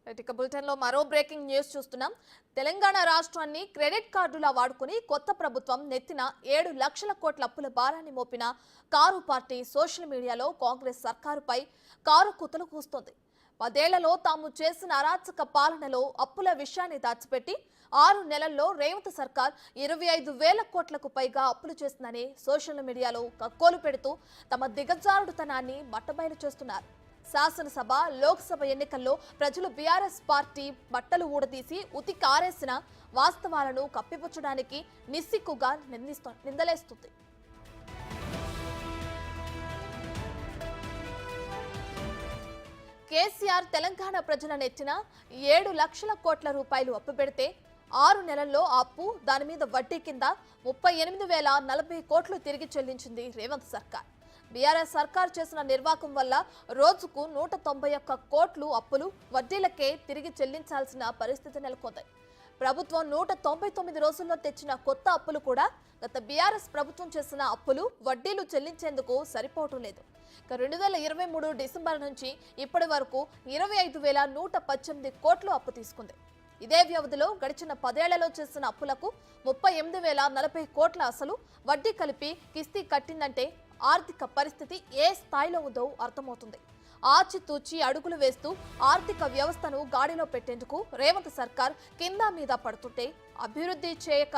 ఇక బులెటిన్ లో మరో బ్రేకింగ్ న్యూస్ చూస్తున్నాం. తెలంగాణ రాష్ట్రాన్ని క్రెడిట్ కార్డులా వాడుకుని కొత్త ప్రభుత్వం నెత్తిన 7 లక్షల కోట్ల అప్పుల భారాన్ని మోపిన కారు పార్టీ సోషల్ మీడియాలో కాంగ్రెస్ సర్కారుపై కారు కుతలు కూస్తోంది. 10 ఏళ్లలో తాము చేసిన అరాచక పాలనలో అప్పుల విషయాన్ని దాచిపెట్టి 6 నెలల్లో రేవంత్ సర్కార్ 25,000 కోట్లకు పైగా అప్పులు చేసిందని సోషల్ మీడియాలో కక్కోలు పెడుతూ తమ దిగజారుడుతనాన్ని బట్టబయలు చేస్తున్నారు. శాసనసభ లోక్సభ ఎన్నికల్లో ప్రజలు బీఆర్ఎస్ పార్టీ బట్టలు ఊడదీసి ఉతికారేసిన వాస్తవాలను కప్పిపుచ్చడానికి నిస్సిగ్గుగా నిందలేస్తుంది. కేసీఆర్ తెలంగాణ ప్రజల నెత్తిన 7 లక్షల కోట్ల రూపాయలు అప్పు పెడితే 6 నెలల్లో ఆ అప్పు దాని మీద వడ్డీ కింద 38,040 కోట్లు తిరిగి చెల్లించింది రేవంత్ సర్కార్. బీఆర్ఎస్ సర్కార్ చేసిన నిర్వాకం వల్ల రోజుకు 191 కోట్లు అప్పులు వడ్డీలకే తిరిగి చెల్లించాల్సిన పరిస్థితి నెలకొంది. ప్రభుత్వం 199 రోజుల్లో తెచ్చిన కొత్త అప్పులు కూడా గత బీఆర్ఎస్ ప్రభుత్వం చేసిన అప్పులు వడ్డీలు చెల్లించేందుకు సరిపోవటం లేదు. 2023 డిసెంబర్ నుంచి ఇప్పటి వరకు 25,118 కోట్లు అప్పు తీసుకుంది. ఇదే వ్యవధిలో గడిచిన 10 ఏళ్లలో చేసిన అప్పులకు 38,040 కోట్ల అసలు వడ్డీ కలిపి కిస్తీ కట్టిందంటే ఆర్థిక పరిస్థితి ఏ స్థాయిలో ఉందో అర్థమవుతుంది. ఆచితూచి అడుగులు వేస్తూ ఆర్థిక వ్యవస్థను గాడిలో పెట్టేందుకు రేవంత్ సర్కార్ కింద మీద పడుతుంటే అభివృద్ధి చేయక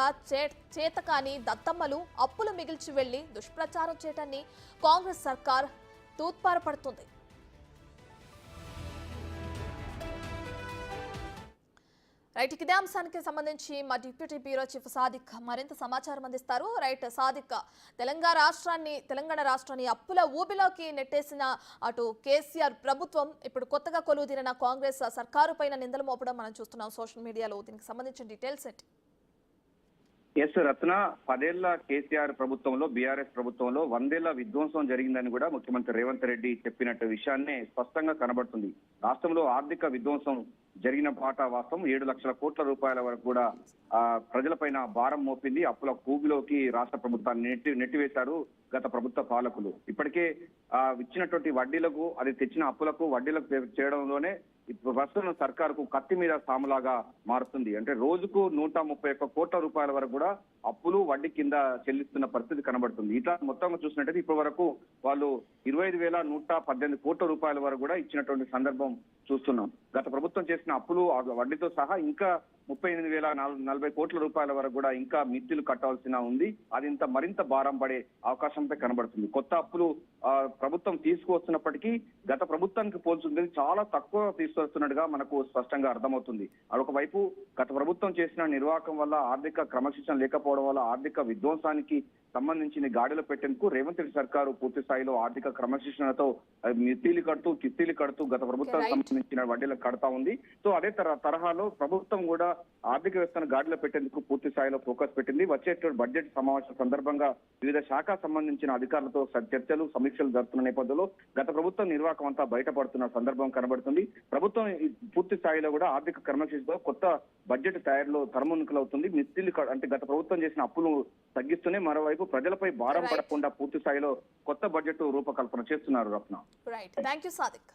చేతకాని దత్తమ్మలు అప్పులు మిగిల్చి వెళ్లి దుష్ప్రచారం చేయటాన్ని కాంగ్రెస్ సర్కార్ తూత్పారపడుతుంది. రైట్, ఇదే అంశానికి సంబంధించి మా డిప్యూటీ బ్యూరో చీఫ్ సాదిక్ మరింత సమాచారం అందిస్తారు. రైట్ సాదిక్, తెలంగాణ రాష్ట్రాన్ని అప్పుల ఊబిలోకి నెట్టేసిన అటు కేసీఆర్ ప్రభుత్వం ఇప్పుడు కొత్తగా కొలువుదీరిన కాంగ్రెస్ సర్కారు పైన నిందలు మోపడం మనం చూస్తున్నాం సోషల్ మీడియాలో. దీనికి సంబంధించిన డీటెయిల్స్ ఏంటి? ఎస్ రత్న, 10 ఏళ్ల కేసీఆర్ ప్రభుత్వంలో బీఆర్ఎస్ ప్రభుత్వంలో 100 ఏళ్ల విధ్వంసం జరిగిందని కూడా ముఖ్యమంత్రి రేవంత్ రెడ్డి చెప్పినట్టు విషయాన్ని స్పష్టంగా కనబడుతుంది. రాష్ట్రంలో ఆర్థిక విధ్వంసం జరిగిన పాట వాస్తవం. 7 లక్షల కోట్ల రూపాయల వరకు కూడా ప్రజలపైన భారం మోపింది. అప్పుల కూబిలోకి రాష్ట్ర ప్రభుత్వాన్ని నెట్టివేశారు గత ప్రభుత్వ పాలకులు. ఇప్పటికే ఇచ్చినటువంటి వడ్డీలకు, అది తెచ్చిన అప్పులకు వడ్డీలకు చేయడంలోనే ఇప్పుడు ప్రస్తుతం సర్కారుకు కత్తి మీద సాములాగా మారుతుంది. అంటే రోజుకు 131 కోట్ల రూపాయల వరకు కూడా అప్పులు వడ్డీ కింద చెల్లిస్తున్న పరిస్థితి కనబడుతుంది. ఇట్లా మొత్తంగా చూసినట్టయితే ఇప్పటి వరకు వాళ్ళు 25,118 కోట్ల రూపాయల వరకు కూడా ఇచ్చినటువంటి సందర్భం చూస్తున్నాం. గత ప్రభుత్వం చేసిన అప్పులు వడ్డీతో సహా ఇంకా 38,040 కోట్ల రూపాయల వరకు కూడా ఇంకా మిత్తులు కట్టాల్సిన ఉంది. అది మరింత భారం పడే అవకాశంపై కనబడుతుంది. కొత్త అప్పులు ప్రభుత్వం తీసుకువస్తున్నప్పటికీ గత ప్రభుత్వానికి పోల్చుంది చాలా తక్కువ తీసుకొస్తున్నట్టుగా మనకు స్పష్టంగా అర్థమవుతుంది. ఒకవైపు గత ప్రభుత్వం చేసిన నిర్వాహకం వల్ల, ఆర్థిక క్రమశిక్షణ లేకపోవడం వల్ల ఆర్థిక విధ్వంసానికి సంబంధించిన గాడిలో పెట్టేందుకు రేవంత్ రెడ్డి సర్కారు పూర్తి స్థాయిలో ఆర్థిక క్రమశిక్షణతో మిత్తిలు కడుతూ కిస్తీలు కడుతూ గత ప్రభుత్వానికి సంబంధించిన వడ్డీలకు కడతా ఉంది. సో అదే తరహాలో ప్రభుత్వం కూడా ఆర్థిక వ్యవస్థను గాడిలో పెట్టేందుకు పూర్తి స్థాయిలో ఫోకస్ పెట్టింది. వచ్చేటువంటి బడ్జెట్ సమావేశం సందర్భంగా వివిధ శాఖ సంబంధించిన అధికారులతో చర్చలు, సమీక్షలు జరుపుతున్న నేపథ్యంలో గత ప్రభుత్వం నిర్వాహకం అంతా బయటపడుతున్న సందర్భం కనబడుతుంది. ప్రభుత్వం పూర్తి స్థాయిలో కూడా ఆర్థిక క్రమశిక్షణతో కొత్త బడ్జెట్ తయారీలో తరమునుకలవుతుంది. మిత్తిలు అంటే గత ప్రభుత్వం చేసిన అప్పులు తగ్గిస్తూనే మరోవైపు ప్రజలపై భారం పడకుండా పూర్తి స్థాయిలో కొత్త బడ్జెట్ రూపకల్పన చేస్తున్నారు. రత్న, రైట్, థాంక్యూ సాదిక్.